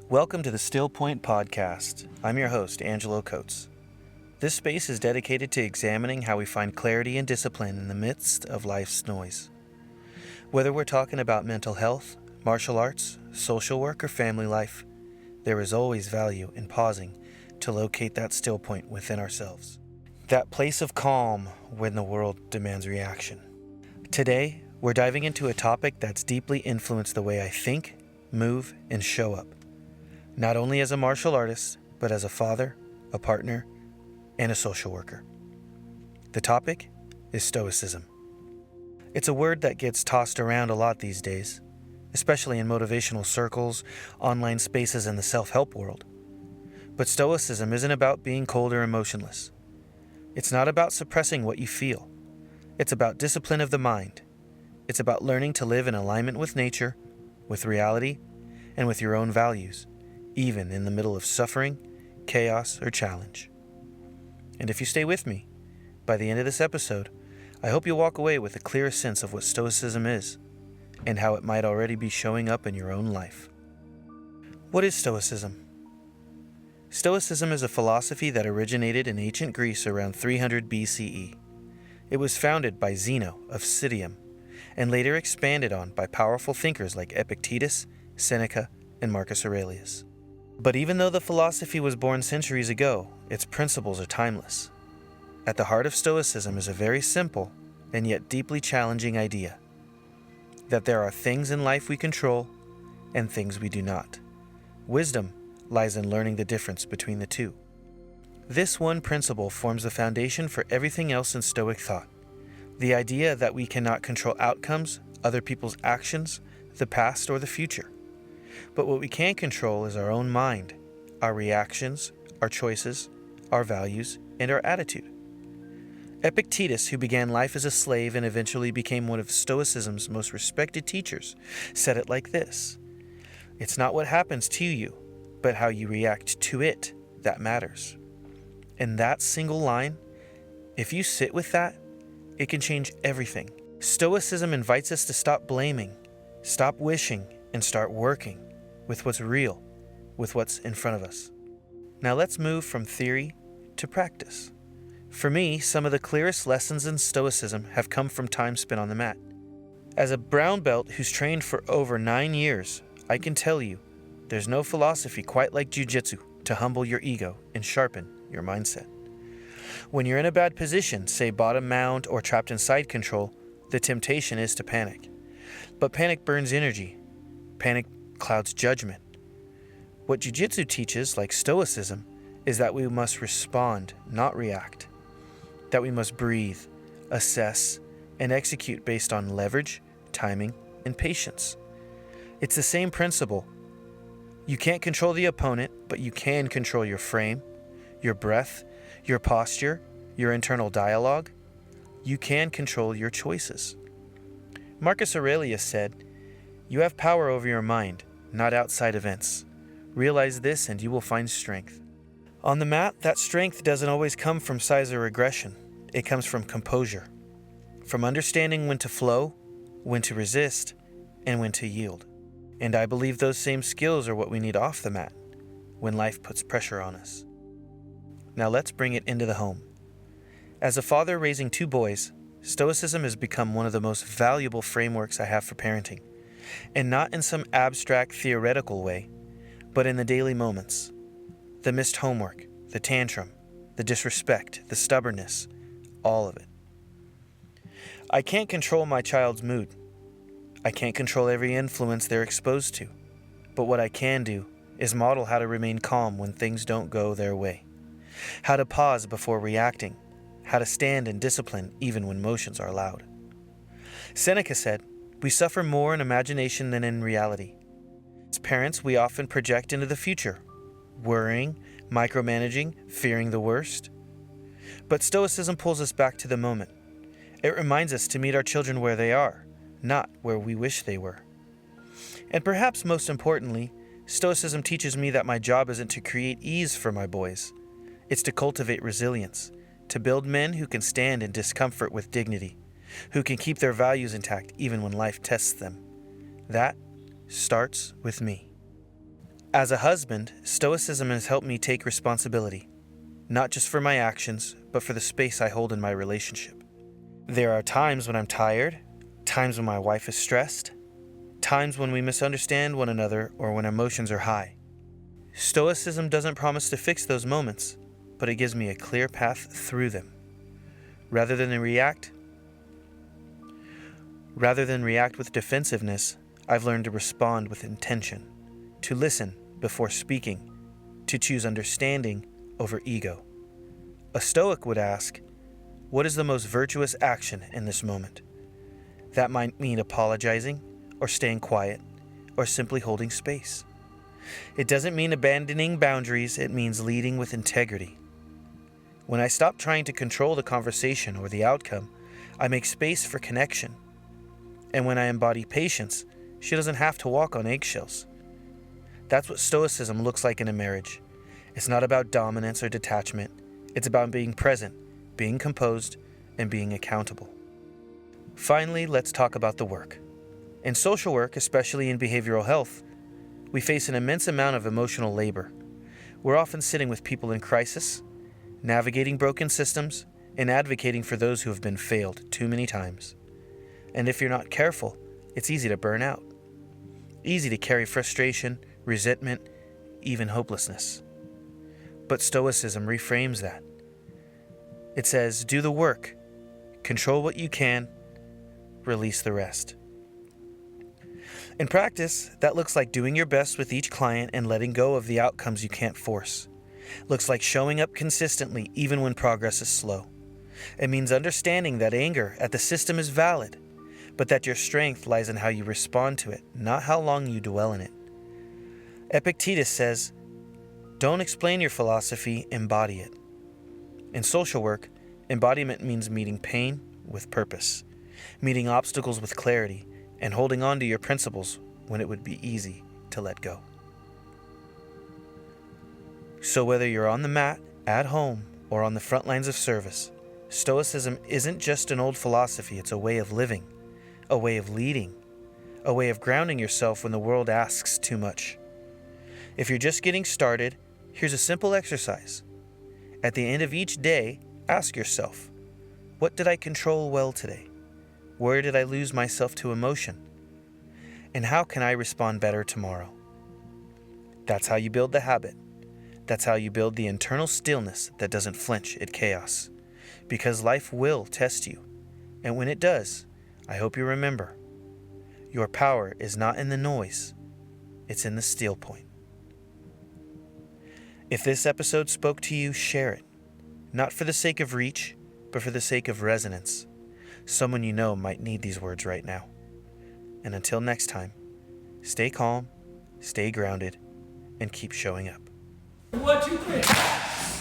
Welcome to the Still Point Podcast. I'm your host, Angelo Coates. This space is dedicated to examining how we find clarity and discipline in the midst of life's noise. Whether we're talking about mental health, martial arts, social work, or family life, there is always value in pausing to locate that still point within ourselves. That place of calm when the world demands reaction. Today, we're diving into a topic that's deeply influenced the way I think, move, and show up. Not only as a martial artist, but as a father, a partner, and a social worker. The topic is Stoicism. It's a word that gets tossed around a lot these days, especially in motivational circles, online spaces, and the self-help world. But Stoicism isn't about being cold or emotionless. It's not about suppressing what you feel. It's about discipline of the mind. It's about learning to live in alignment with nature, with reality, and with your own values, even in the middle of suffering, chaos, or challenge. And if you stay with me, by the end of this episode, I hope you'll walk away with a clearer sense of what Stoicism is, and how it might already be showing up in your own life. What is Stoicism? Stoicism is a philosophy that originated in ancient Greece around 300 BCE. It was founded by Zeno of Citium, and later expanded on by powerful thinkers like Epictetus, Seneca, and Marcus Aurelius. But even though the philosophy was born centuries ago, its principles are timeless. At the heart of Stoicism is a very simple and yet deeply challenging idea: that there are things in life we control and things we do not. Wisdom lies in learning the difference between the two. This one principle forms the foundation for everything else in Stoic thought. The idea that we cannot control outcomes, other people's actions, the past, or the future. But what we can control is our own mind, our reactions, our choices, our values, and our attitude. Epictetus, who began life as a slave and eventually became one of Stoicism's most respected teachers, said it like this: "It's not what happens to you, but how you react to it that matters." And that single line, if you sit with that, it can change everything. Stoicism invites us to stop blaming, stop wishing, and start working with what's real, with what's in front of us. Now let's move from theory to practice. For me, some of the clearest lessons in Stoicism have come from time spent on the mat. As a brown belt who's trained for over 9 years, I can tell you, there's no philosophy quite like Jiu Jitsu to humble your ego and sharpen your mindset. When you're in a bad position, say bottom mount or trapped in side control, the temptation is to panic. But panic burns energy. Panic clouds judgment. What Jiu Jitsu teaches, like Stoicism, is that we must respond, not react. That we must breathe, assess, and execute based on leverage, timing, and patience. It's the same principle. You can't control the opponent, but you can control your frame, your breath, your posture, your internal dialogue. You can control your choices. Marcus Aurelius said, "You have power over your mind, not outside events. Realize this and you will find strength." On the mat, that strength doesn't always come from size or aggression. It comes from composure, from understanding when to flow, when to resist, and when to yield. And I believe those same skills are what we need off the mat when life puts pressure on us. Now let's bring it into the home. As a father raising 2 boys, Stoicism has become one of the most valuable frameworks I have for parenting. And not in some abstract theoretical way, but in the daily moments. The missed homework, the tantrum, the disrespect, the stubbornness, all of it. I can't control my child's mood. I can't control every influence they're exposed to. But what I can do is model how to remain calm when things don't go their way. How to pause before reacting. How to stand in discipline even when emotions are loud. Seneca said, "We suffer more in imagination than in reality." As parents, we often project into the future, worrying, micromanaging, fearing the worst. But Stoicism pulls us back to the moment. It reminds us to meet our children where they are, not where we wish they were. And perhaps most importantly, Stoicism teaches me that my job isn't to create ease for my boys. It's to cultivate resilience, to build men who can stand in discomfort with dignity, who can keep their values intact even when life tests them. That starts with me. As a husband, Stoicism has helped me take responsibility, not just for my actions, but for the space I hold in my relationship. There are times when I'm tired, times when my wife is stressed, times when we misunderstand one another or when emotions are high. Stoicism doesn't promise to fix those moments, but it gives me a clear path through them. Rather than react with defensiveness, I've learned to respond with intention, to listen before speaking, to choose understanding over ego. A Stoic would ask, what is the most virtuous action in this moment? That might mean apologizing, or staying quiet, or simply holding space. It doesn't mean abandoning boundaries, it means leading with integrity. When I stop trying to control the conversation or the outcome, I make space for connection. And when I embody patience, she doesn't have to walk on eggshells. That's what Stoicism looks like in a marriage. It's not about dominance or detachment. It's about being present, being composed, and being accountable. Finally, let's talk about the work. In social work, especially in behavioral health, we face an immense amount of emotional labor. We're often sitting with people in crisis, navigating broken systems, and advocating for those who have been failed too many times. And if you're not careful, it's easy to burn out. Easy to carry frustration, resentment, even hopelessness. But Stoicism reframes that. It says, do the work, control what you can, release the rest. In practice, that looks like doing your best with each client and letting go of the outcomes you can't force. Looks like showing up consistently even when progress is slow. It means understanding that anger at the system is valid, but that your strength lies in how you respond to it, not how long you dwell in it. Epictetus says, don't explain your philosophy, embody it. In social work, embodiment means meeting pain with purpose, meeting obstacles with clarity, and holding on to your principles when it would be easy to let go. So whether you're on the mat, at home, or on the front lines of service, Stoicism isn't just an old philosophy, it's a way of living, a way of leading, a way of grounding yourself when the world asks too much. If you're just getting started, here's a simple exercise. At the end of each day, ask yourself, what did I control well today? Where did I lose myself to emotion? And how can I respond better tomorrow? That's how you build the habit. That's how you build the internal stillness that doesn't flinch at chaos. Because life will test you. And when it does, I hope you remember, your power is not in the noise, it's in the still point. If this episode spoke to you, share it. Not for the sake of reach, but for the sake of resonance. Someone you know might need these words right now. And until next time, stay calm, stay grounded, and keep showing up. 1, 2, 3.